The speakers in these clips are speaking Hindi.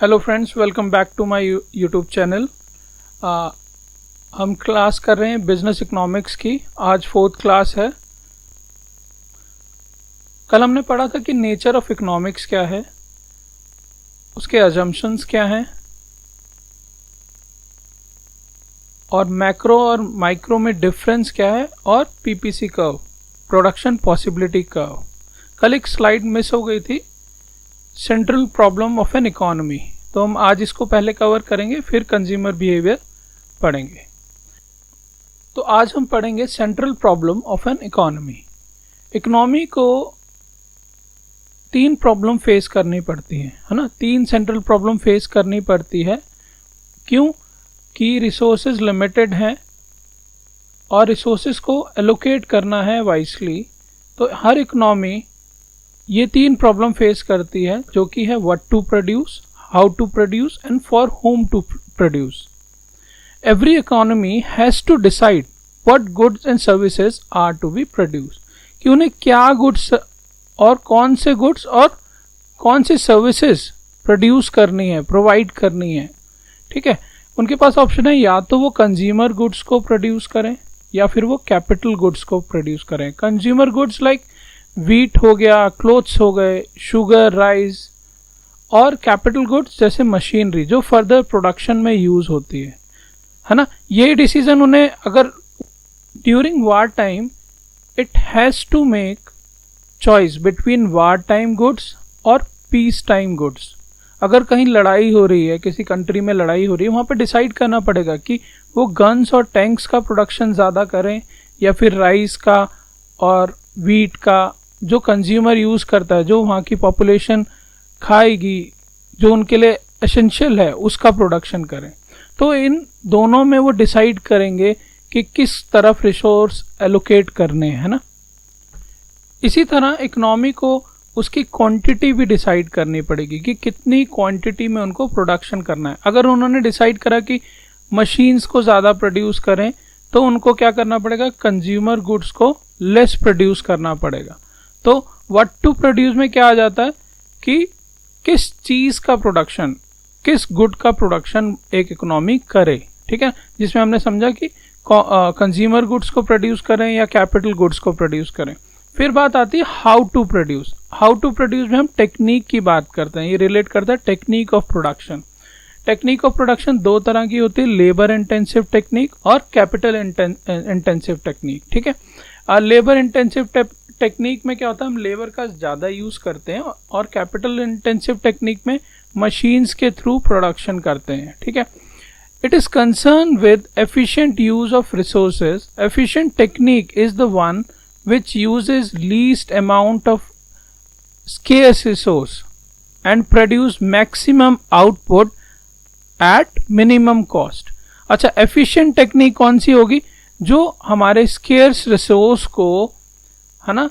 Hello friends, welcome back to my YouTube channel. हम क्लास कर रहे हैं बिजनेस इकोनॉमिक्स की। आज 4th क्लास है। कल हमने पढ़ा था कि नेचर ऑफ इकोनॉमिक्स क्या है, उसके अजम्पशंस क्या हैं और मैक्रो और माइक्रो में डिफरेंस क्या है, और PPC curve, production possibility curve. कल एक स्लाइड मिस हो गई थी, central problem of an economy. तो हम आज इसको पहले कवर करेंगे, फिर कंज्यूमर बिहेवियर पढ़ेंगे। तो आज हम पढ़ेंगे central problem of an economy. Economy को 3 प्रॉब्लम फेस करनी पड़ती है ना। 3 सेंट्रल प्रॉब्लम फेस करनी पड़ती है। क्यों? कि रिसोर्सेज लिमिटेड हैं और रिसोर्सेज को एलोकेट करना है वाइसली। तो हर इकोनॉमी ये 3 प्रॉब्लम फेस करती है, जो कि है what to produce, how to produce and for whom to produce. Every economy has to decide what goods and services are to be produce, कि उन्हें क्या गुड्स और कौन से गुड्स और कौन सी सर्विसेज प्रोड्यूस करनी है, प्रोवाइड करनी है। ठीक है, उनके पास ऑप्शन है, या तो वो कंज्यूमर गुड्स को प्रोड्यूस करें या फिर वो कैपिटल गुड्स को प्रोड्यूस करें। कंज्यूमर गुड्स लाइक व्हीट हो गया, क्लोथ्स हो गए, शुगर, राइस, और कैपिटल गुड्स जैसे मशीनरी जो फर्दर प्रोडक्शन में यूज होती है ना। ये डिसीजन उन्हें, अगर during war time it has to make choice between war time goods और पीस टाइम गुड्स। अगर कहीं लड़ाई हो रही है, किसी कंट्री में लड़ाई हो रही है, वहां पे डिसाइड करना पड़ेगा कि वो गन्स और टैंक्स का प्रोडक्शन ज्यादा करें या फिर राइस का और व्हीट का, जो कंज्यूमर यूज करता है, जो वहां की पॉपुलेशन खाएगी, जो उनके लिए एसेंशियल है, उसका प्रोडक्शन करें। तो इन दोनों में वो डिसाइड करेंगे कि किस तरफ रिसोर्स एलोकेट करने हैं ना। इसी तरह इकोनॉमी को उसकी क्वांटिटी भी डिसाइड करनी पड़ेगी कि कितनी क्वांटिटी में उनको प्रोडक्शन करना है। अगर उन्होंने डिसाइड करा कि मशीन्स को ज्यादा प्रोड्यूस करें, तो उनको क्या करना पड़ेगा, कंज्यूमर गुड्स को लेस प्रोड्यूस करना पड़ेगा। तो व्हाट टू प्रोड्यूस में क्या आ जाता है कि किस चीज का प्रोडक्शन, किस गुड का प्रोडक्शन एक इकोनॉमी करे। ठीक है, जिसमें हमने समझा कि कंज्यूमर गुड्स को प्रोड्यूस करें या कैपिटल गुड्स को प्रोड्यूस करें। फिर बात आती है how to produce. How to produce में हम टेक्निक की बात करते हैं। ये रिलेट करता है technique of production. Technique of production 2 तरह की होती है, लेबर इंटेंसिव टेक्निक और कैपिटल इंटेंसिव टेक्निक। ठीक है, लेबर इंटेंसिव टेक्निक में क्या होता है, हम लेबर का ज्यादा यूज करते हैं, और कैपिटल इंटेंसिव टेक्निक में मशीन्स के थ्रू प्रोडक्शन करते हैं। ठीक है, it is concern with efficient use of resources. Efficient technique is the one which uses least amount of scarce resource and produce maximum output at minimum cost। अच्छा, efficient टेक्निक कौन सी होगी, जो हमारे scarce resource को है ना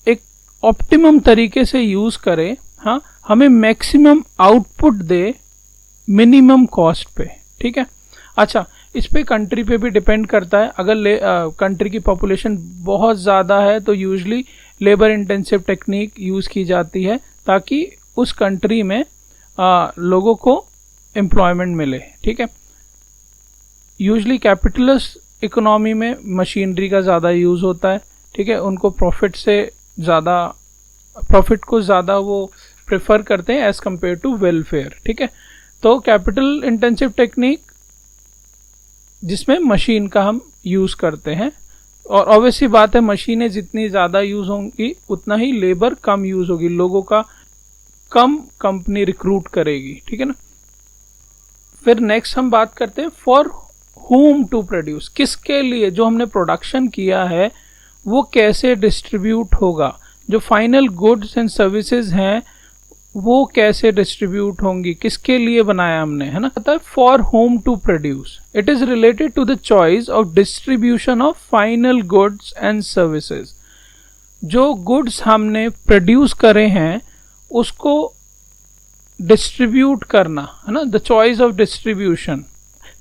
एक ऑप्टिमम तरीके से यूज करे, हाँ, हमें मैक्सिमम आउटपुट दे मिनिमम कॉस्ट पे। ठीक है, अच्छा, इस पे कंट्री पे भी डिपेंड करता है। अगर कंट्री की पॉपुलेशन बहुत ज़्यादा है तो usually labour intensive technique use की जाती है, ताकि उस कंट्री में लोगों को एम्प्लॉयमेंट मिले। ठीक है, यूजली कैपिटलिस्ट इकोनॉमी में मशीनरी का ज़्यादा यूज़ होता है। ठीक है, उनको प्रॉफिट को ज़्यादा वो प्रेफर करते हैं एज कम्पेयर टू वेलफेयर। ठीक है, तो कैपिटल इंटेंसिव टेक्निक जिसमें मशीन का हम यूज करते हैं, और ऑब्वियसली बात है, मशीनें जितनी ज्यादा यूज होंगी उतना ही लेबर कम यूज होगी, लोगों का कम कंपनी रिक्रूट करेगी। ठीक है ना। फिर नेक्स्ट हम बात करते हैं फॉर whom टू प्रोड्यूस, किसके लिए जो हमने प्रोडक्शन किया है वो कैसे डिस्ट्रीब्यूट होगा, जो फाइनल गुड्स एंड सर्विसेज हैं वो कैसे डिस्ट्रीब्यूट होंगी, किसके लिए बनाया हमने, है ना। For whom to produce, it is related to the choice of distribution of final goods and services. जो गुड्स हमने प्रोड्यूस करे हैं उसको डिस्ट्रीब्यूट करना, है ना, द चॉइस ऑफ डिस्ट्रीब्यूशन।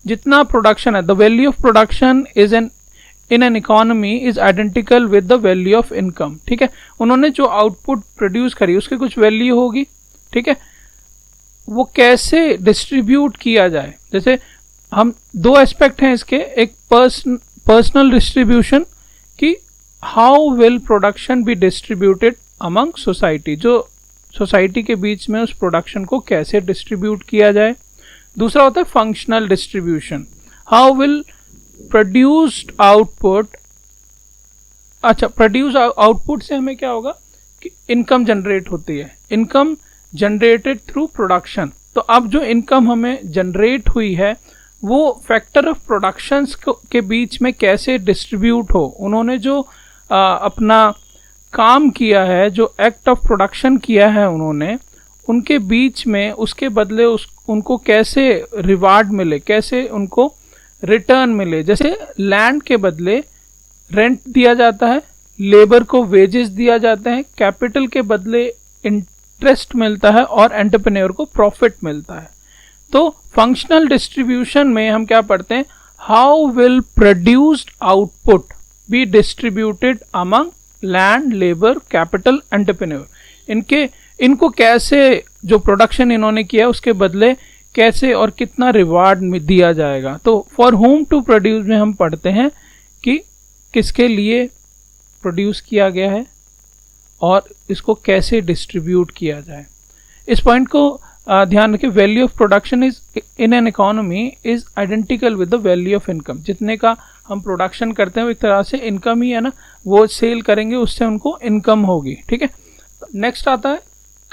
जितना प्रोडक्शन है, the value of production is in an economy is identical with the value of income. ठीक है, उन्होंने जो आउटपुट प्रोड्यूस करी उसकी कुछ वैल्यू होगी। ठीक है, वो कैसे डिस्ट्रीब्यूट किया जाए। जैसे हम दो एस्पेक्ट हैं इसके, एक पर्सनल डिस्ट्रीब्यूशन कि how will production be distributed among society, जो सोसाइटी के बीच में उस प्रोडक्शन को कैसे डिस्ट्रीब्यूट किया जाए। दूसरा होता है functional distribution, how will produced output, अच्छा प्रोड्यूस आउटपुट से हमें क्या होगा कि इनकम जनरेट होती है, इनकम जनरेटेड थ्रू प्रोडक्शन। तो अब जो इनकम हमें जनरेट हुई है वो फैक्टर ऑफ प्रोडक्शंस के बीच में कैसे डिस्ट्रीब्यूट हो। उन्होंने जो अपना काम किया है, जो एक्ट ऑफ प्रोडक्शन किया है उन्होंने, उनके बीच में उसके बदले उनको कैसे रिवार्ड मिले, कैसे उनको रिटर्न मिले। जैसे लैंड के बदले रेंट दिया जाता है, लेबर को वेजेस दिया जाते हैं, कैपिटल के बदले इंटरेस्ट मिलता है और एंटरप्रेन्योर को प्रॉफिट मिलता है। तो फंक्शनल डिस्ट्रीब्यूशन में हम क्या पढ़ते हैं, how will produced output be distributed among land, labour, capital, entrepreneur. इनको कैसे जो प्रोडक्शन इन्होंने किया उसके बदले कैसे और कितना रिवार्ड दिया जाएगा। तो फॉर होम टू प्रोड्यूस में हम पढ़ते हैं कि किसके लिए प्रोड्यूस किया गया है और इसको कैसे डिस्ट्रीब्यूट किया जाए। इस पॉइंट को ध्यान रखें, value of production is in an economy is identical with the value of income. जितने का हम प्रोडक्शन करते हैं वो एक तरह से इनकम ही है ना, वो सेल करेंगे उससे उनको इनकम होगी, ठीक है। नेक्स्ट आता है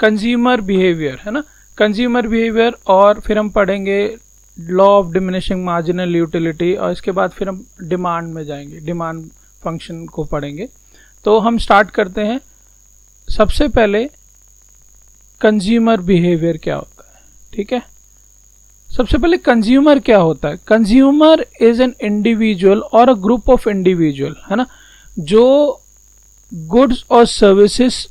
कंज्यूमर बिहेवियर, है ना, कंज्यूमर बिहेवियर, और फिर हम पढ़ेंगे law of diminishing marginal utility, और इसके बाद फिर हम डिमांड में जाएंगे, डिमांड फंक्शन को पढ़ेंगे। तो हम स्टार्ट करते हैं। सबसे पहले कंज्यूमर बिहेवियर क्या होता है, ठीक है। सबसे पहले कंज्यूमर क्या होता है। कंज्यूमर इज एन इंडिविजुअल और अ ग्रुप ऑफ इंडिविजुअल, है ना, जो गुड्स और सर्विसेज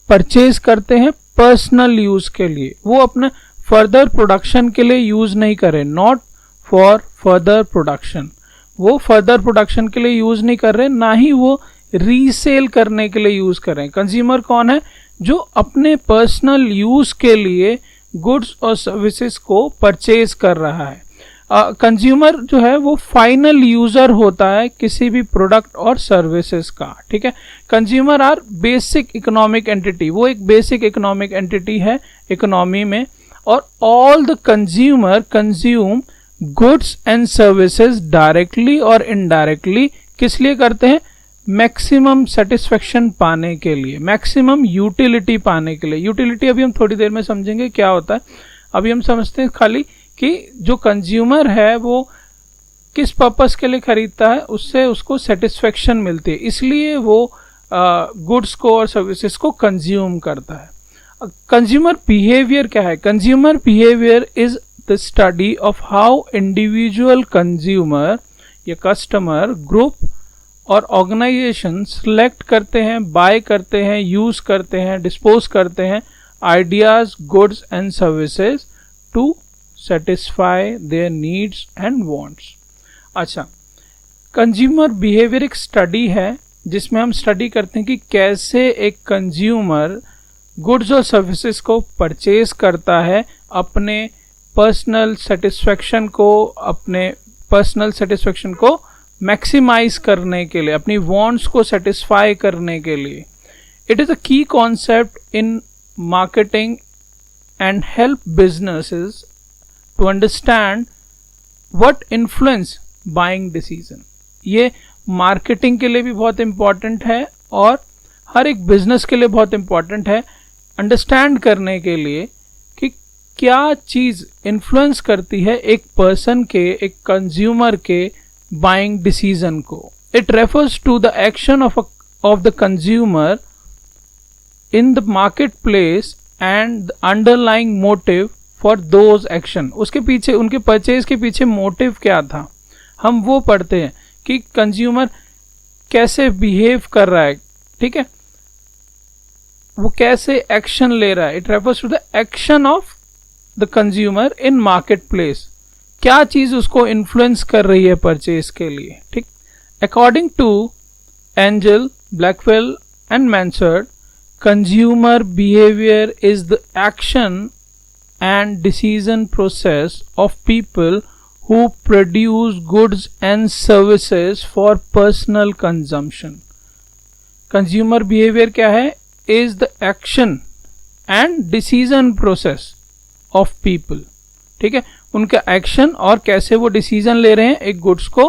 परचेज करते हैं पर्सनल यूज के लिए। वो अपने फर्दर प्रोडक्शन के लिए यूज नहीं करें, नॉट फॉर फर्दर प्रोडक्शन, वो फर्दर प्रोडक्शन के लिए यूज नहीं कर रहे, ना ही वो रीसेल करने के लिए यूज कर रहे हैं। कंज्यूमर कौन है, जो अपने पर्सनल यूज के लिए गुड्स और सर्विसेज को परचेज कर रहा है। कंज्यूमर जो है वो फाइनल यूजर होता है किसी भी प्रोडक्ट और सर्विसेज का, ठीक है। Consumer are basic economic entity, वो एक बेसिक इकोनॉमिक एंटिटी है इकोनॉमी में, और all the consumer consume goods and services directly और इनडायरेक्टली। किस लिए करते हैं, मैक्सिमम सेटिस्फेक्शन पाने के लिए, मैक्सिमम यूटिलिटी पाने के लिए। यूटिलिटी अभी हम थोड़ी देर में समझेंगे क्या होता है, अभी हम समझते हैं खाली कि जो कंज्यूमर है वो किस पर्पस के लिए खरीदता है, उससे उसको सेटिस्फेक्शन मिलती है, इसलिए वो गुड्स को और सर्विसेज को कंज्यूम करता है। कंज्यूमर बिहेवियर क्या है, consumer behaviour is the study of how individual consumer या कस्टमर, ग्रुप और ऑर्गेनाइजेशन सिलेक्ट करते हैं, बाय करते हैं, यूज करते हैं, डिस्पोज करते हैं ideas, goods and services to satisfy their needs and wants. अच्छा, कंज्यूमर बिहेवियर एक स्टडी है जिसमें हम स्टडी करते हैं कि कैसे एक कंज्यूमर गुड्स और सर्विसेज को परचेज करता है अपने पर्सनल सेटिस्फेक्शन को मैक्सिमाइज करने के लिए, अपनी वांट्स को सेटिस्फाई करने के लिए। It is a key concept in marketing and help businesses to understand what influence buying decision. ये मार्केटिंग के लिए भी बहुत इंपॉर्टेंट है और हर एक बिजनेस के लिए बहुत इंपॉर्टेंट है अंडरस्टैंड करने के लिए कि क्या चीज इन्फ्लुएंस करती है एक पर्सन के, एक कंज्यूमर के बाइंग डिसीजन को। It refers to the action of the consumer in the market place and the underlying motive for those action. उसके पीछे, उनके परचेज के पीछे मोटिव क्या था, हम वो पढ़ते हैं कि कंज्यूमर कैसे बिहेव कर रहा है, ठीक है, वो कैसे एक्शन ले रहा है। It refers to the action of the consumer in market place, क्या चीज उसको इन्फ्लुएंस कर रही है परचेज के लिए, ठीक। According to Engel, Blackwell and Miniard, consumer behaviour is the action and decision process of people who produce goods and services for personal consumption. Consumer behavior क्या है? Is the action and decision process of people. ठीक है, उनका एक्शन और कैसे वो डिसीजन ले रहे हैं एक गुड्स को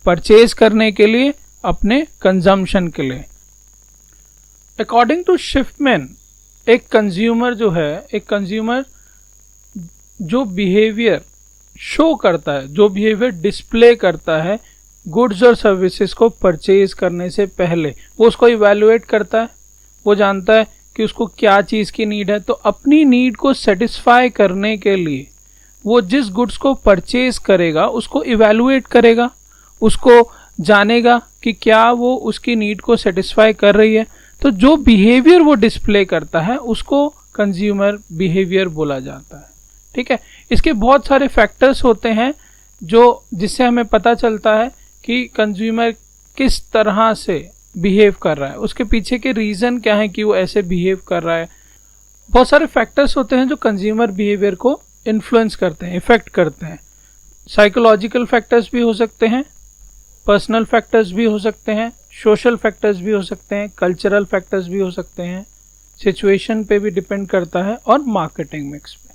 परचेज करने के लिए, अपने कंजम्पशन के लिए. अकॉर्डिंग टू शिफ्टमैन, एक कंज्यूमर जो है, एक कंज्यूमर जो बिहेवियर शो करता है, जो बिहेवियर डिस्प्ले करता है गुड्स और सर्विसेज को परचेज करने से पहले, वो उसको इवैल्यूएट करता है. वो जानता है कि उसको क्या चीज की नीड है, तो अपनी नीड को सेटिस्फाई करने के लिए वो जिस गुड्स को परचेज करेगा उसको इवैल्यूएट करेगा, उसको जानेगा कि क्या वो उसकी नीड को सेटिस्फाई कर रही है. तो जो बिहेवियर वो डिस्प्ले करता है उसको कंज्यूमर बिहेवियर बोला जाता है. ठीक है, इसके बहुत सारे फैक्टर्स होते हैं जो जिससे हमें पता चलता है कि कंज्यूमर किस तरह से बिहेव कर रहा है, उसके पीछे के रीजन क्या है कि वो ऐसे बिहेव कर रहा है. बहुत सारे फैक्टर्स होते हैं जो कंज्यूमर बिहेवियर को इन्फ्लुएंस करते हैं, इफेक्ट करते हैं. साइकोलॉजिकल फैक्टर्स भी हो सकते हैं, पर्सनल फैक्टर्स भी हो सकते हैं, सोशल फैक्टर्स भी हो सकते हैं, कल्चरल फैक्टर्स भी हो सकते हैं, सिचुएशन पे भी डिपेंड करता है, और मार्केटिंग मिक्स पे.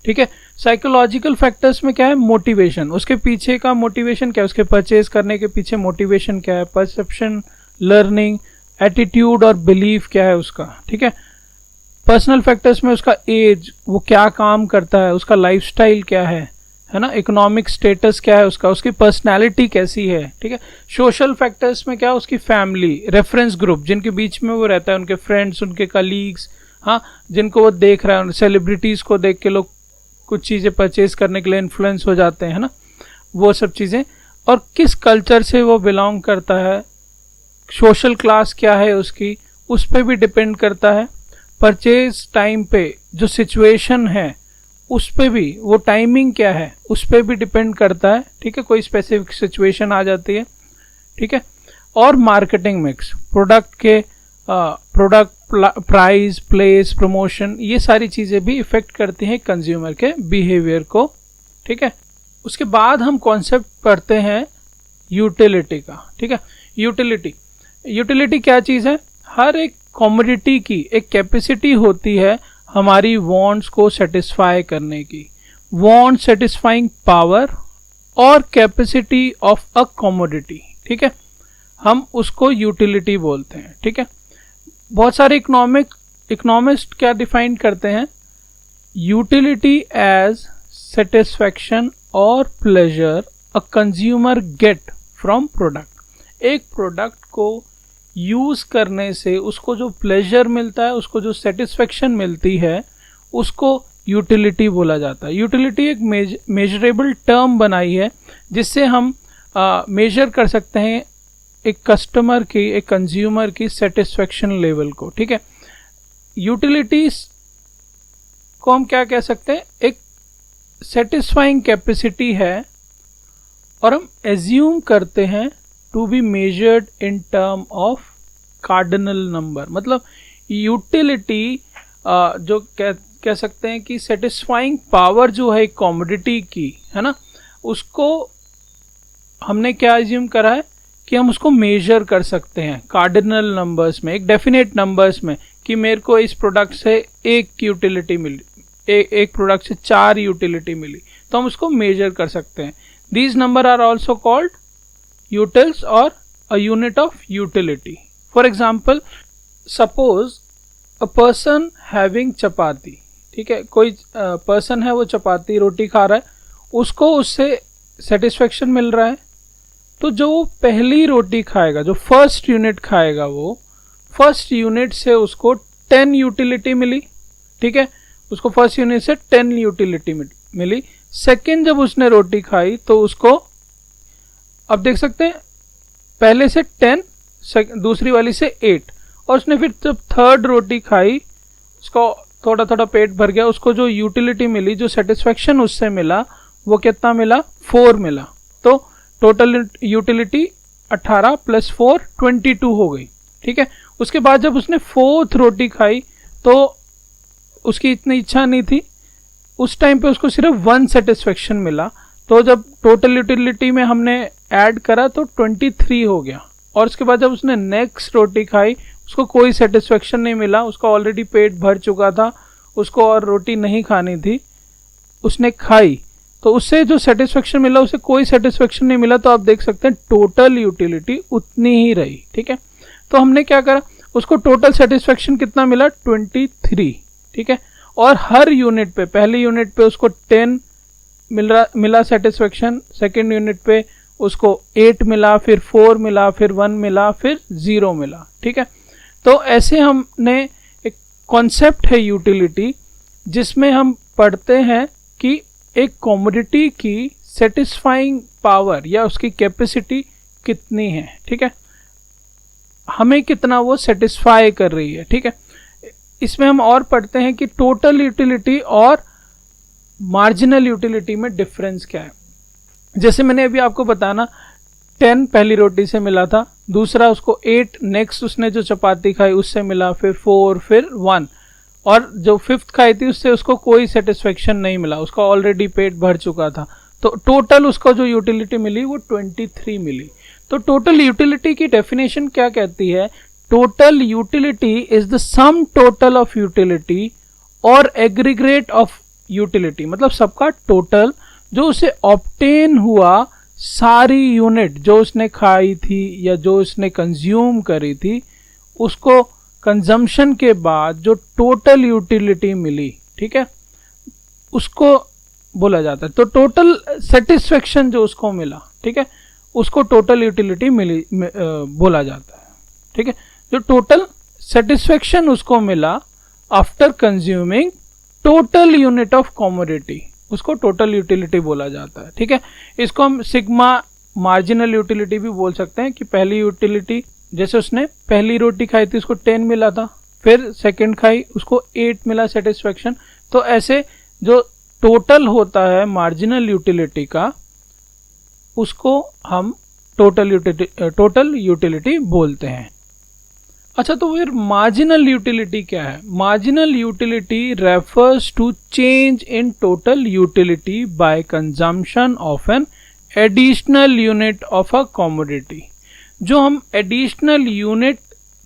ठीक है, साइकोलॉजिकल फैक्टर्स में क्या है? मोटिवेशन. उसके पीछे का मोटिवेशन क्या है, उसके परचेज करने के पीछे मोटिवेशन क्या है, परसेप्शन, लर्निंग, एटीट्यूड और बिलीफ क्या है उसका. ठीक है, पर्सनल फैक्टर्स में उसका एज, वो क्या काम करता है, उसका लाइफस्टाइल क्या है ना, इकोनॉमिक स्टेटस क्या है उसका, उसकी पर्सनालिटी कैसी है. ठीक है, सोशल फैक्टर्स में क्या, उसकी फैमिली, रेफरेंस ग्रुप जिनके बीच में वो रहता है, उनके फ्रेंड्स, उनके कलीग्स, हाँ, जिनको वो देख रहा है, सेलिब्रिटीज को देख के लोग कुछ चीजें परचेज करने के लिए इन्फ्लुएंस हो जाते हैं ना, वो सब चीजें. और किस कल्चर से वो बिलोंग करता है, सोशल क्लास क्या है उसकी, उस पर भी डिपेंड करता है. परचेज टाइम पे जो सिचुएशन है उस पे भी, वो टाइमिंग क्या है उस पे भी डिपेंड करता है. ठीक है, कोई स्पेसिफिक सिचुएशन आ जाती है. ठीक है, और मार्केटिंग मिक्स, प्रोडक्ट के प्रोडक्ट प्राइस, प्लेस, प्रमोशन, ये सारी चीजें भी इफेक्ट करती हैं कंज्यूमर के बिहेवियर को. ठीक है, उसके बाद हम कॉन्सेप्ट पढ़ते हैं यूटिलिटी का. ठीक है, यूटिलिटी क्या चीज है? हर एक कमोडिटी की एक कैपेसिटी होती है हमारी वांट्स को सेटिस्फाई करने की. वांट सेटिस्फाइंग पावर और कैपेसिटी ऑफ अ कमोडिटी. ठीक है, हम उसको यूटिलिटी बोलते हैं. ठीक है, बहुत सारे इकोनॉमिस्ट क्या डिफाइन करते हैं? यूटिलिटी एज सेटिस्फैक्शन और pleasure a consumer get from product. एक प्रोडक्ट को यूज करने से उसको जो प्लेजर मिलता है, उसको जो सेटिस्फेक्शन मिलती है, उसको यूटिलिटी बोला जाता है. यूटिलिटी एक मेजरेबल टर्म बनाई है जिससे हम मेजर कर सकते हैं एक कस्टमर की, एक कंज्यूमर की सेटिस्फेक्शन लेवल को. ठीक है, यूटिलिटीज को हम क्या कह सकते हैं? एक सेटिस्फाइंग कैपेसिटी है, और हम एज्यूम करते हैं to be measured in term of cardinal number. मतलब यूटिलिटी जो कह सकते हैं कि सेटिस्फाइंग पावर जो है एक कमोडिटी की, है ना, उसको हमने क्या एज्यूम करा है कि हम उसको मेजर कर सकते हैं कार्डिनल नंबर्स में, एक डेफिनेट नंबर्स में, कि मेरे को इस प्रोडक्ट से एक यूटिलिटी मिली, एक प्रोडक्ट से 4 यूटिलिटी मिली, तो हम उसको मेजर कर सकते हैं. These number are also called utils or a unit of utility. For example, suppose a person having chapati. ठीक है, कोई पर्सन है वो चपाती रोटी खा रहा है, उसको उससे सेटिस्फेक्शन मिल रहा है. तो जो पहली रोटी खाएगा, जो फर्स्ट यूनिट खाएगा, वो फर्स्ट यूनिट से उसको 10 यूटिलिटी मिली. ठीक है, उसको फर्स्ट यूनिट से 10 यूटिलिटी मिली. सेकेंड जब उसने रोटी खाई तो उसको, अब देख सकते हैं, पहले से 10, दूसरी वाली से 8, और उसने फिर जब थर्ड रोटी खाई, उसको थोड़ा थोड़ा पेट भर गया, उसको जो यूटिलिटी मिली, जो सेटिस्फेक्शन उससे मिला, वो कितना मिला? 4 मिला. तो टोटल यूटिलिटी 18 + 4 22 हो गई. ठीक है, उसके बाद जब उसने 4th रोटी खाई तो उसकी इतनी इच्छा नहीं थी, उस टाइम पे उसको सिर्फ 1 सेटिस्फेक्शन मिला, तो जब टोटल यूटिलिटी में हमने ऐड करा तो 23 हो गया। और उसके बाद जब उसने नेक्स्ट रोटी खाई उसको कोई सेटिस्फेक्शन नहीं मिला, उसका ऑलरेडी पेट भर चुका था, उसको और रोटी नहीं खानी थी, उसने खाई तो उससे जो सेटिस्फेक्शन मिला उसे कोई सेटिस्फेक्शन नहीं मिला। तो आप देख सकते हैं टोटल यूटिलिटी उतनी ही रही। ठीक है, तो हमने क्या करा, उसको टोटल सेटिस्फेक्शन कितना मिला, 23। ठीक है, और हर यूनिट पे, पहली यूनिट पे उसको 10 मिला सेटिस्फेक्शन, सेकेंड यूनिट पे उसको 8 मिला, फिर 4 मिला, फिर 1 मिला, फिर 0 मिला। ठीक है, तो ऐसे हमने एक कॉन्सेप्ट है यूटिलिटी जिसमें हम पढ़ते हैं कि एक कमोडिटी की सेटिस्फाइंग पावर या उसकी कैपेसिटी कितनी है। ठीक है, हमें कितना वो सेटिस्फाई कर रही है। ठीक है, इसमें हम और पढ़ते हैं कि टोटल यूटिलिटी और मार्जिनल यूटिलिटी में डिफरेंस क्या है। जैसे मैंने अभी आपको बताना, 10 पहली रोटी से मिला था, दूसरा उसको 8 नेक्स्ट उसने जो चपाती खाई उससे मिला, फिर 4, फिर 1, और जो 5th खाई थी उससे उसको कोई सेटिस्फेक्शन नहीं मिला, उसका ऑलरेडी पेट भर चुका था। तो टोटल उसको जो यूटिलिटी मिली वो 23 मिली। तो टोटल यूटिलिटी की डेफिनेशन क्या कहती है, total utility is the sum total of utility और एग्रीगेट ऑफ यूटिलिटी, मतलब सबका टोटल जो उसे ऑब्टेन हुआ सारी यूनिट जो उसने खाई थी या जो उसने कंज्यूम करी थी, उसको कंजम्पशन के बाद जो टोटल यूटिलिटी मिली, ठीक है, उसको बोला जाता है। तो टोटल सेटिस्फेक्शन जो उसको मिला, ठीक है, उसको टोटल यूटिलिटी मिली बोला जाता है। ठीक है, जो टोटल सेटिस्फेक्शन उसको मिला after consuming total unit of commodity, उसको टोटल यूटिलिटी बोला जाता है। ठीक है, इसको हम सिग्मा मार्जिनल यूटिलिटी भी बोल सकते हैं कि पहली यूटिलिटी, जैसे उसने पहली रोटी खाई थी उसको 10 मिला था, फिर सेकंड खाई उसको 8 मिला सेटिस्फेक्शन। तो ऐसे जो टोटल होता है मार्जिनल यूटिलिटी का, उसको हम टोटल यूटिलिटी बोलते हैं। अच्छा, तो फिर मार्जिनल यूटिलिटी क्या है? Marginal utility refers to change in total utility by consumption of an additional unit of a commodity. जो हम एडिशनल यूनिट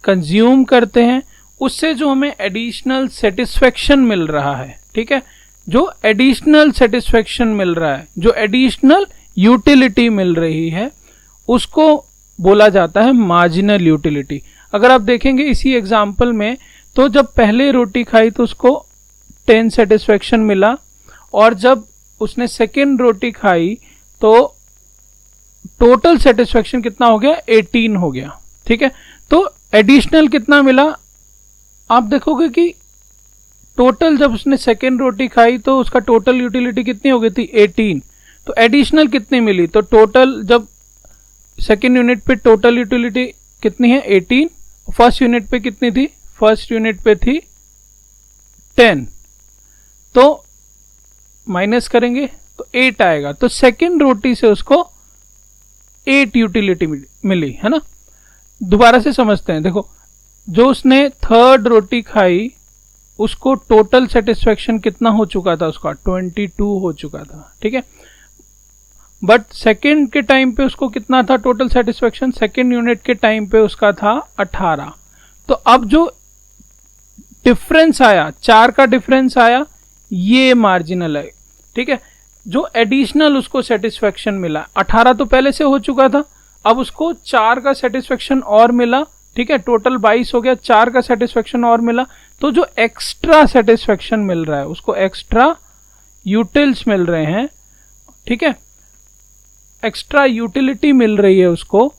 कंज्यूम करते हैं उससे जो हमें एडिशनल सेटिस्फेक्शन मिल रहा है, ठीक है, जो एडिशनल सेटिस्फेक्शन मिल रहा है, जो एडिशनल यूटिलिटी मिल रही है, उसको बोला जाता है मार्जिनल यूटिलिटी। अगर आप देखेंगे इसी एग्जाम्पल में, तो जब पहले रोटी खाई तो उसको 10 सेटिस्फेक्शन मिला, और जब उसने सेकेंड रोटी खाई तो टोटल सेटिस्फेक्शन कितना हो गया, 18 हो गया। ठीक है, तो एडिशनल कितना मिला, आप देखोगे कि टोटल जब उसने सेकेंड रोटी खाई तो उसका टोटल यूटिलिटी कितनी हो गई थी, 18। तो एडिशनल कितनी मिली, तो टोटल जब सेकेंड यूनिट पे टोटल यूटिलिटी कितनी है, 18, फर्स्ट यूनिट पे कितनी थी, फर्स्ट यूनिट पे थी 10, तो माइनस करेंगे तो 8 आएगा। तो सेकेंड रोटी से उसको 8 यूटिलिटी मिली, है ना। दोबारा से समझते हैं, देखो, जो उसने थर्ड रोटी खाई उसको टोटल सेटिस्फेक्शन कितना हो चुका था, उसका 22 हो चुका था। ठीक है, बट सेकेंड के टाइम पे उसको कितना था टोटल सेटिस्फेक्शन, सेकेंड यूनिट के टाइम पे उसका था 18। तो अब जो डिफरेंस आया, 4 का डिफरेंस आया, ये मार्जिनल है। ठीक है, जो एडिशनल उसको सेटिस्फेक्शन मिला, 18 तो पहले से हो चुका था, अब उसको 4 का सेटिस्फेक्शन और मिला। ठीक है, टोटल 22 हो गया, 4 का सेटिस्फेक्शन और मिला, तो जो एक्स्ट्रा सेटिस्फेक्शन मिल रहा है उसको एक्स्ट्रा यूटिल्स मिल रहे हैं। ठीक है, एक्स्ट्रा यूटिलिटी मिल रही है उसको,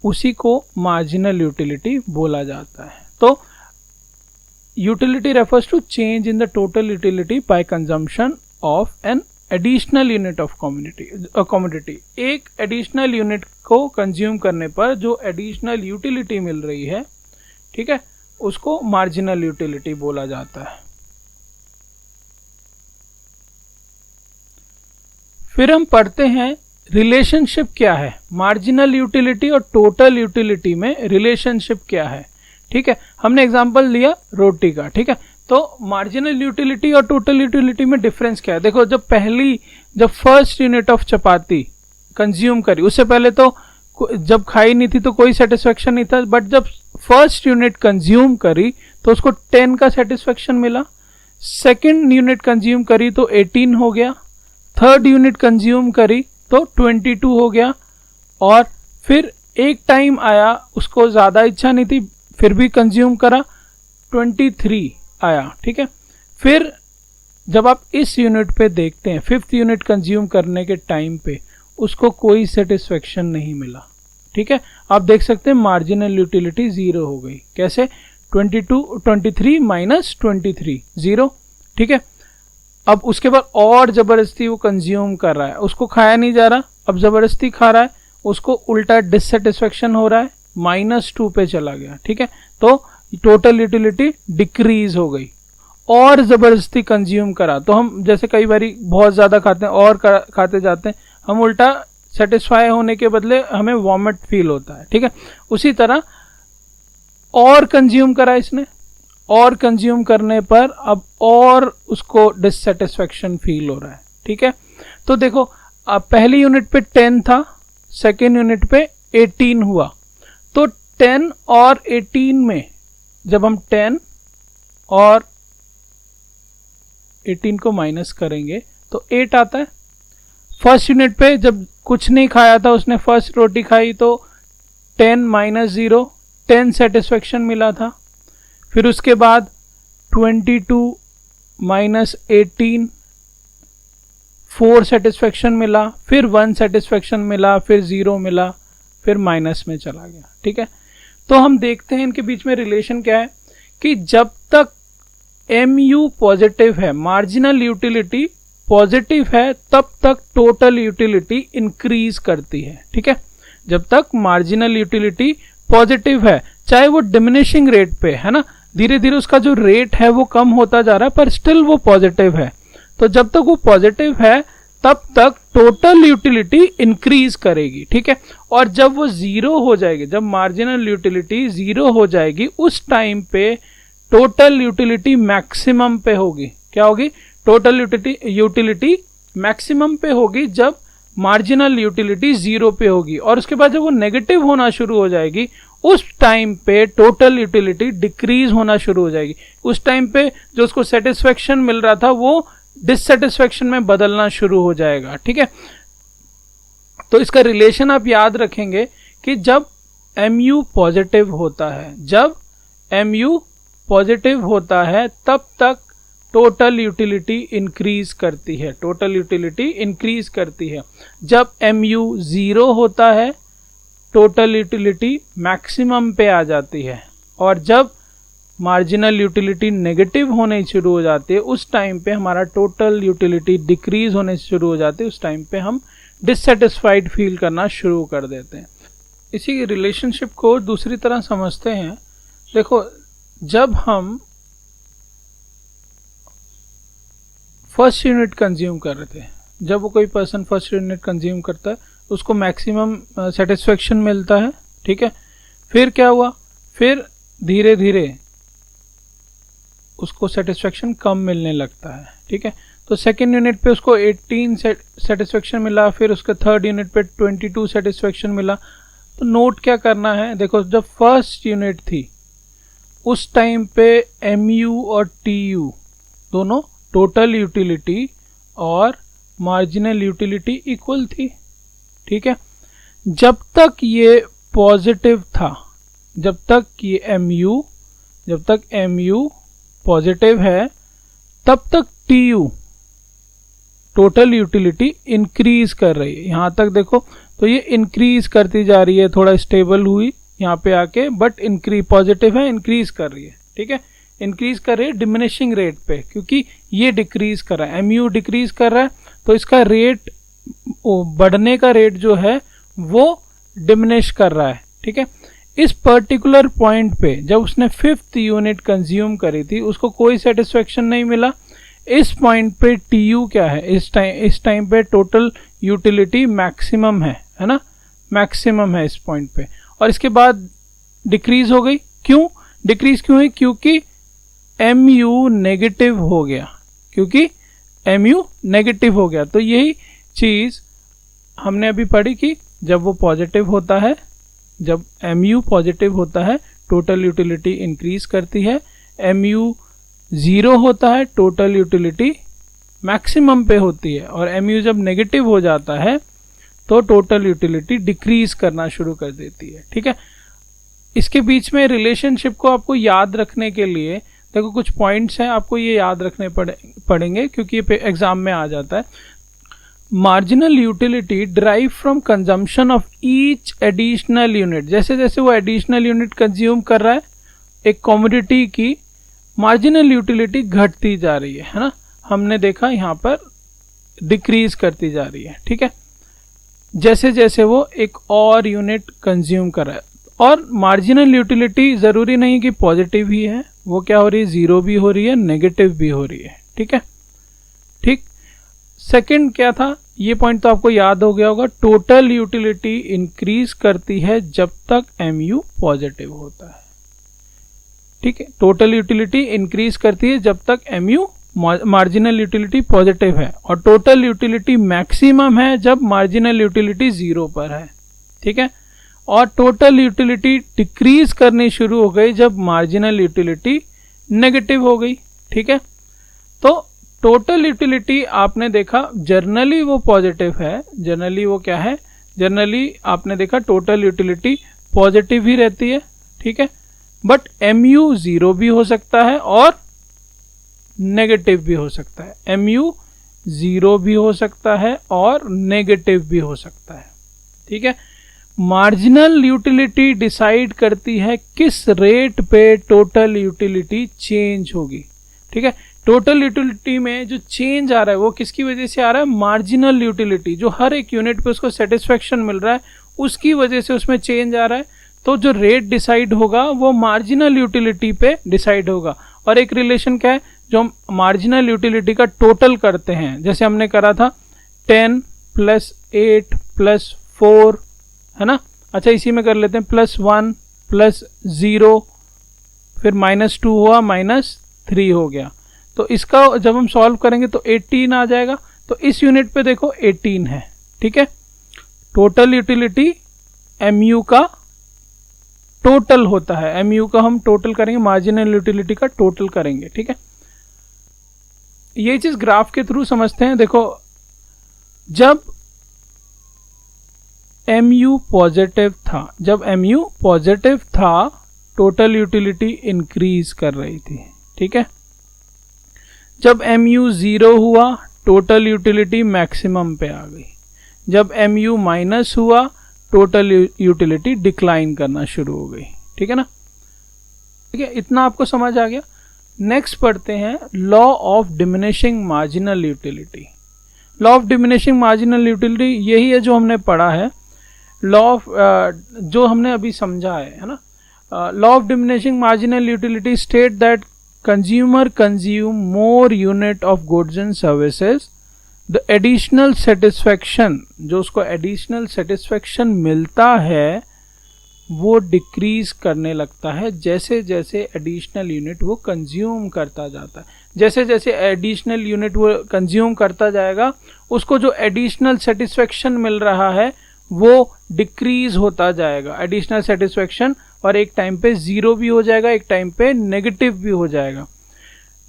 उसी को मार्जिनल यूटिलिटी बोला जाता है। तो utility refers to change in the total utility by consumption of an additional unit of commodity. एक एडिशनल यूनिट को कंज्यूम करने पर जो एडिशनल यूटिलिटी मिल रही है, ठीक है, उसको मार्जिनल यूटिलिटी बोला जाता है। फिर हम पढ़ते हैं रिलेशनशिप क्या है, मार्जिनल यूटिलिटी और टोटल यूटिलिटी में रिलेशनशिप क्या है। ठीक है, हमने एग्जांपल लिया रोटी का। ठीक है, तो मार्जिनल यूटिलिटी और टोटल यूटिलिटी में डिफरेंस क्या है? देखो, जब first unit of chapati consume करी, उससे पहले तो जब खाई नहीं थी तो कोई सेटिस्फेक्शन नहीं था, बट जब फर्स्ट यूनिट कंज्यूम करी तो उसको 10 का सेटिस्फेक्शन मिला। सेकेंड यूनिट कंज्यूम करी तो 18 हो गया। थर्ड यूनिट कंज्यूम करी तो 22 हो गया। और फिर एक टाइम आया, उसको ज्यादा इच्छा नहीं थी, फिर भी कंज्यूम करा, 23 आया। ठीक है, फिर जब आप इस यूनिट पे देखते हैं, फिफ्थ यूनिट कंज्यूम करने के टाइम पे उसको कोई सेटिस्फेक्शन नहीं मिला। ठीक है, आप देख सकते हैं मार्जिनल यूटिलिटी 0 हो गई। कैसे? 23 माइनस 23 0। ठीक है, अब उसके बाद और जबरदस्ती वो कंज्यूम कर रहा है, उसको खाया नहीं जा रहा, अब जबरदस्ती खा रहा है, उसको उल्टा डिससेटिस्फेक्शन हो रहा है, -2 पे चला गया। ठीक है, तो टोटल यूटिलिटी डिक्रीज हो गई। और जबरदस्ती कंज्यूम करा तो हम जैसे कई बारी बहुत ज्यादा खाते हैं और खाते जाते हैं, हम उल्टा सेटिस्फाई होने के बदले हमें वॉमिट फील होता है। ठीक है, उसी तरह और कंज्यूम करा इसने, और कंज्यूम करने पर अब और उसको डिससेटिस्फेक्शन फील हो रहा है। ठीक है, तो देखो, अब पहली यूनिट पे 10 था, सेकेंड यूनिट पे 18 हुआ, तो 10 और 18 में जब हम 10 और 18 को माइनस करेंगे तो 8 आता है। फर्स्ट यूनिट पे जब कुछ नहीं खाया था, उसने फर्स्ट रोटी खाई तो 10 माइनस 0, 10 सेटिस्फेक्शन मिला था। फिर उसके बाद 22 माइनस 18, 4 सेटिस्फेक्शन मिला, फिर 1 सेटिस्फेक्शन मिला, फिर 0 मिला, फिर माइनस में चला गया। ठीक है, तो हम देखते हैं इनके बीच में रिलेशन क्या है कि जब तक MU पॉजिटिव है, मार्जिनल यूटिलिटी पॉजिटिव है, तब तक टोटल यूटिलिटी इंक्रीज करती है। ठीक है, जब तक मार्जिनल यूटिलिटी पॉजिटिव है, चाहे वो डिमिनिशिंग रेट पे है ना, धीरे धीरे उसका जो रेट है वो कम होता जा रहा है, पर स्टिल वो पॉजिटिव है। तो जब तक वो पॉजिटिव है तब तक टोटल यूटिलिटी इंक्रीज करेगी। ठीक है, और जब वो 0 हो जाएगी, जब मार्जिनल यूटिलिटी 0 हो जाएगी, उस टाइम पे टोटल यूटिलिटी मैक्सिमम पे होगी। क्या होगी? टोटल यूटिलिटी मैक्सिमम पे होगी जब मार्जिनल यूटिलिटी 0 पे होगी। और उसके बाद जब वो नेगेटिव होना शुरू हो जाएगी, उस टाइम पे टोटल यूटिलिटी डिक्रीज होना शुरू हो जाएगी। उस टाइम पे जो उसको सेटिस्फेक्शन मिल रहा था वो डिससेटिस्फेक्शन में बदलना शुरू हो जाएगा। ठीक है, तो इसका रिलेशन आप याद रखेंगे कि जब MU पॉजिटिव होता है, जब MU पॉजिटिव होता है तब तक टोटल यूटिलिटी इंक्रीज करती है, टोटल यूटिलिटी इंक्रीज करती है। जब MU 0 होता है टोटल यूटिलिटी मैक्सिमम पे आ जाती है, और जब मार्जिनल यूटिलिटी नेगेटिव होने शुरू हो जाती है, उस टाइम पे हमारा टोटल यूटिलिटी डिक्रीज होने शुरू हो जाती है। उस टाइम पे हम डिससेटिस्फाइड फील करना शुरू कर देते हैं। इसी रिलेशनशिप को दूसरी तरह समझते हैं। देखो, जब हम फर्स्ट यूनिट कंज्यूम कर रहे थे, जब वो कोई पर्सन फर्स्ट यूनिट कंज्यूम करता है उसको मैक्सिमम सेटिस्फेक्शन मिलता है। ठीक है, फिर क्या हुआ? फिर धीरे धीरे उसको सेटिस्फेक्शन कम मिलने लगता है। ठीक है, तो सेकेंड यूनिट पे उसको 18 सेटिस्फेक्शन मिला, फिर उसके थर्ड यूनिट पे 22 सेटिस्फेक्शन मिला। तो नोट क्या करना है? देखो, जब फर्स्ट यूनिट थी उस टाइम पे MU और TU दोनों टोटल यूटिलिटी और मार्जिनल यूटिलिटी इक्वल थी। ठीक है, जब तक ये पॉजिटिव था, जब तक ये MU पॉजिटिव है, तब तक TU टोटल यूटिलिटी इंक्रीज कर रही है। यहां तक देखो तो ये इंक्रीज करती जा रही है, थोड़ा स्टेबल हुई यहाँ पे आके, बट इंक्रीज पॉजिटिव है, इंक्रीज कर रही है। ठीक है, इंक्रीज कर रही है डिमिनिशिंग रेट पे, क्योंकि ये डिक्रीज कर रहा है, MU डिक्रीज कर रहा है, तो इसका रेट, बढ़ने का रेट जो है वो डिमिनिश कर रहा है। ठीक है, इस पर्टिकुलर पॉइंट पे जब उसने फिफ्थ यूनिट कंज्यूम करी थी उसको कोई सेटिस्फेक्शन नहीं मिला। इस पॉइंट पे TU क्या है? इस टाइम पे टोटल यूटिलिटी मैक्सिमम है ना, मैक्सिमम है इस पॉइंट पे, और इसके बाद डिक्रीज हो गई। क्यों डिक्रीज क्यों हुई? क्योंकि MU नेगेटिव हो गया, क्योंकि MU नेगेटिव हो गया। तो यही चीज हमने अभी पढ़ी कि जब वो पॉजिटिव होता है, जब MU पॉजिटिव होता है टोटल यूटिलिटी इंक्रीज करती है, MU 0 होता है टोटल यूटिलिटी मैक्सिमम पे होती है, और MU जब नेगेटिव हो जाता है तो टोटल यूटिलिटी डिक्रीज करना शुरू कर देती है। ठीक है, इसके बीच में रिलेशनशिप को आपको याद रखने के लिए देखो कुछ पॉइंट्स हैं, आपको ये याद रखने पड़ेंगे क्योंकि ये एग्जाम में आ जाता है। Marginal utility derive from consumption of each additional unit. जैसे जैसे वो एडिशनल यूनिट कंज्यूम कर रहा है, एक कमोडिटी की मार्जिनल यूटिलिटी घटती जा रही है ना, हमने देखा यहाँ पर डिक्रीज करती जा रही है। ठीक है, जैसे जैसे वो एक और यूनिट कंज्यूम कर रहा है। और मार्जिनल यूटिलिटी जरूरी नहीं कि पॉजिटिव ही है, वो क्या हो रही है, 0 भी हो रही है, नेगेटिव भी हो रही है। ठीक है, ठीक। सेकंड क्या था, ये पॉइंट तो आपको याद हो गया होगा, टोटल यूटिलिटी इंक्रीज करती है जब तक MU पॉजिटिव होता है। ठीक है, टोटल यूटिलिटी इंक्रीज करती है जब तक MU मार्जिनल यूटिलिटी पॉजिटिव है, और टोटल यूटिलिटी मैक्सिमम है जब मार्जिनल यूटिलिटी 0 पर है। ठीक है, और टोटल यूटिलिटी डिक्रीज करनी शुरू हो गई जब मार्जिनल यूटिलिटी नेगेटिव हो गई। ठीक है, तो टोटल यूटिलिटी आपने देखा जनरली वो पॉजिटिव है, जनरली वो क्या है, जनरली आपने देखा टोटल यूटिलिटी पॉजिटिव ही रहती है। ठीक है, बट MU 0 भी हो सकता है और नेगेटिव भी हो सकता है। MU 0 भी हो सकता है और नेगेटिव भी हो सकता है। ठीक है, मार्जिनल यूटिलिटी डिसाइड करती है किस रेट पे टोटल यूटिलिटी चेंज होगी। ठीक है, टोटल यूटिलिटी में जो चेंज आ रहा है वो किसकी वजह से आ रहा है, मार्जिनल यूटिलिटी, जो हर एक यूनिट पे उसको सेटिस्फेक्शन मिल रहा है उसकी वजह से उसमें चेंज आ रहा है। तो जो रेट डिसाइड होगा वो मार्जिनल यूटिलिटी पे डिसाइड होगा। और एक रिलेशन क्या है, जो मार्जिनल यूटिलिटी का टोटल करते हैं, जैसे हमने करा था 10 + 8 + 4, है ना। अच्छा, इसी में कर लेते हैं +1 + 0, फिर -2 हुआ, -3 हो गया। तो इसका जब हम सॉल्व करेंगे तो 18 आ जाएगा। तो इस यूनिट पे देखो 18 है। ठीक है, टोटल यूटिलिटी MU का टोटल होता है, MU का हम टोटल करेंगे, मार्जिनल यूटिलिटी का टोटल करेंगे। ठीक है, ये चीज ग्राफ के थ्रू समझते हैं। देखो, जब MU पॉजिटिव था, जब MU पॉजिटिव था टोटल यूटिलिटी इंक्रीज कर रही थी। ठीक है, जब MU 0 हुआ टोटल यूटिलिटी मैक्सिमम पे आ गई, जब MU माइनस हुआ टोटल यूटिलिटी डिक्लाइन करना शुरू हो गई। ठीक है ना, ठीक है, इतना आपको समझ आ गया। नेक्स्ट पढ़ते हैं law of diminishing marginal utility. Law of diminishing marginal utility यही है जो हमने पढ़ा है, लॉ ऑफ जो हमने अभी समझा है ना। Law of diminishing marginal utility state that consumer consume more unit of goods and services, the additional satisfaction, जो उसको एडिशनल सेटिस्फेक्शन मिलता है वो डिक्रीज करने लगता है जैसे जैसे एडिशनल यूनिट वो कंज्यूम करता जाता है। जैसे जैसे एडिशनल यूनिट वो कंज्यूम करता जाएगा उसको जो एडिशनल सेटिस्फेक्शन मिल रहा है वो डिक्रीज होता जाएगा, एडिशनल सेटिस्फेक्शन, और एक टाइम पे 0 भी हो जाएगा, एक टाइम पे नेगेटिव भी हो जाएगा।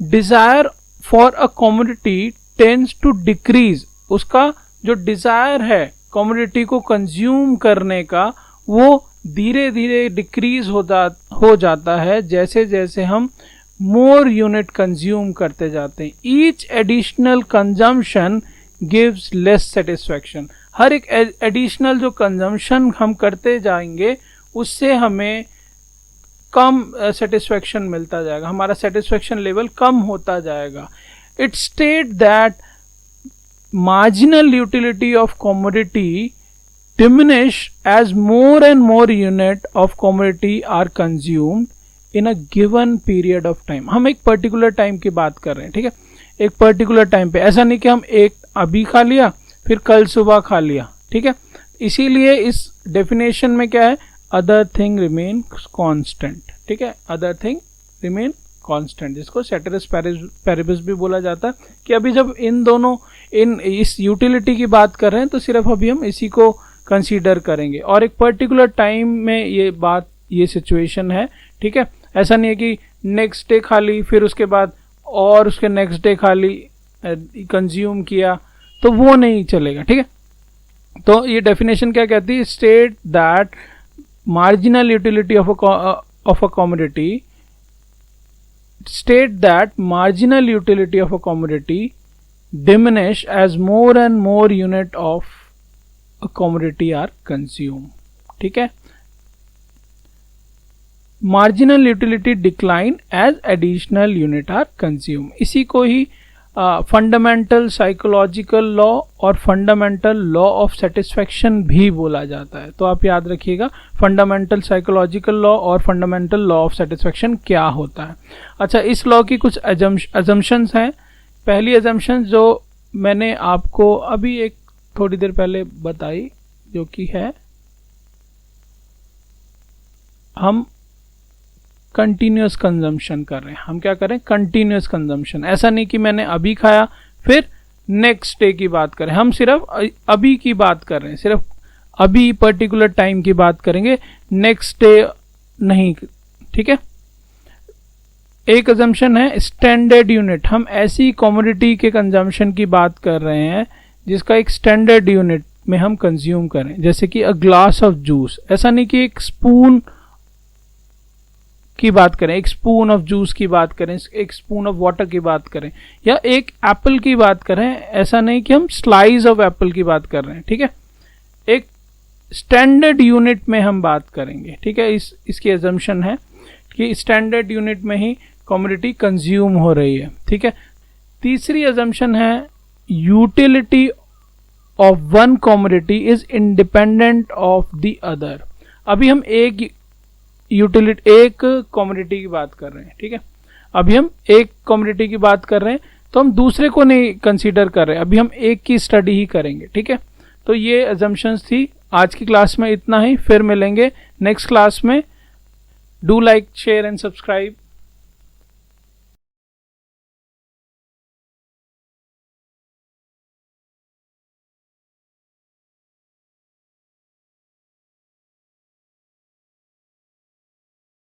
Desire for a commodity tends to decrease, उसका जो डिजायर है कमोडिटी को कंज्यूम करने का वो धीरे धीरे डिक्रीज हो जाता है जैसे जैसे हम मोर यूनिट कंज्यूम करते जाते हैं। Each additional consumption gives less satisfaction, हर एक एडिशनल जो कंजम्पशन हम करते जाएंगे उससे हमें कम सेटिस्फेक्शन मिलता जाएगा, हमारा सेटिस्फेक्शन लेवल कम होता जाएगा। It state that marginal utility of commodity diminish as more and more unit of commodity are consumed in a given period of time। हम एक पर्टिकुलर टाइम की बात कर रहे हैं, ठीक है, एक पर्टिकुलर टाइम पे, ऐसा नहीं कि हम एक अभी खा लिया फिर कल सुबह खा लिया, ठीक है। इसीलिए इस डेफिनेशन में क्या है, अदर थिंग रिमेन कांस्टेंट, ठीक है, अदर थिंग रिमेन कांस्टेंट, जिसको सेटेरिस पैरिबिस भी बोला जाता है, कि अभी जब इस यूटिलिटी की बात कर रहे हैं तो सिर्फ अभी हम इसी को कंसीडर करेंगे, और एक पर्टिकुलर टाइम में ये सिचुएशन है, ठीक है। ऐसा नहीं है कि नेक्स्ट डे खाली, फिर उसके बाद और उसके नेक्स्ट डे खाली कंज्यूम किया, तो वो नहीं चलेगा, ठीक है। तो ये डेफिनेशन क्या कहती है? State that marginal utility of a commodity, state that marginal utility of a commodity diminish as more and more unit of a commodity are consumed, ठीक है। Marginal utility decline as additional unit are consume, इसी को ही फंडामेंटल साइकोलॉजिकल लॉ और फंडामेंटल लॉ ऑफ सेटिस्फैक्शन भी बोला जाता है। तो आप याद रखिएगा फंडामेंटल साइकोलॉजिकल लॉ और फंडामेंटल लॉ ऑफ सेटिस्फैक्शन क्या होता है। अच्छा, इस लॉ की कुछ अजम्पशंस हैं। पहली अजम्पशन जो मैंने आपको अभी एक थोड़ी देर पहले बताई, जो कि है हम कंटिन्यूअस कंजम्पशन कर रहे हैं। हम क्या करें? Continuous consumption. ऐसा नहीं कि मैंने अभी खाया फिर नेक्स्ट डे की बात करें, हम सिर्फ अभी की बात कर रहे हैं, सिर्फ अभी पर्टिकुलर टाइम की बात करेंगे, नेक्स्ट डे नहीं, ठीक है। एक अजम्पशन है स्टैंडर्ड यूनिट। हम ऐसी कमोडिटी के कंजम्पशन की बात कर रहे हैं जिसका एक स्टैंडर्ड यूनिट में हम कंज्यूम करें, जैसे कि अ ग्लास ऑफ जूस। ऐसा नहीं कि एक स्पून की बात करें, एक स्पून ऑफ जूस की बात करें, एक स्पून ऑफ वाटर की बात करें, या एक एप्पल की बात करें। ऐसा नहीं कि हम स्लाइस ऑफ एप्पल की बात कर रहे हैं, ठीक है। एक स्टैंडर्ड यूनिट में हम बात करेंगे, ठीक है। इसकी अजम्पशन है कि स्टैंडर्ड यूनिट में ही कमोडिटी कंज्यूम हो रही है, ठीक है। तीसरी अजम्पशन है utility of one commodity is independent of the other. अभी हम एक कमोडिटी की बात कर रहे हैं, ठीक है। अभी हम एक कमोडिटी की बात कर रहे हैं, तो हम दूसरे को नहीं कंसीडर कर रहे, अभी हम एक की स्टडी ही करेंगे, ठीक है। तो ये अजम्पशंस थी। आज की क्लास में इतना ही, फिर मिलेंगे नेक्स्ट क्लास में। Do like, share and subscribe.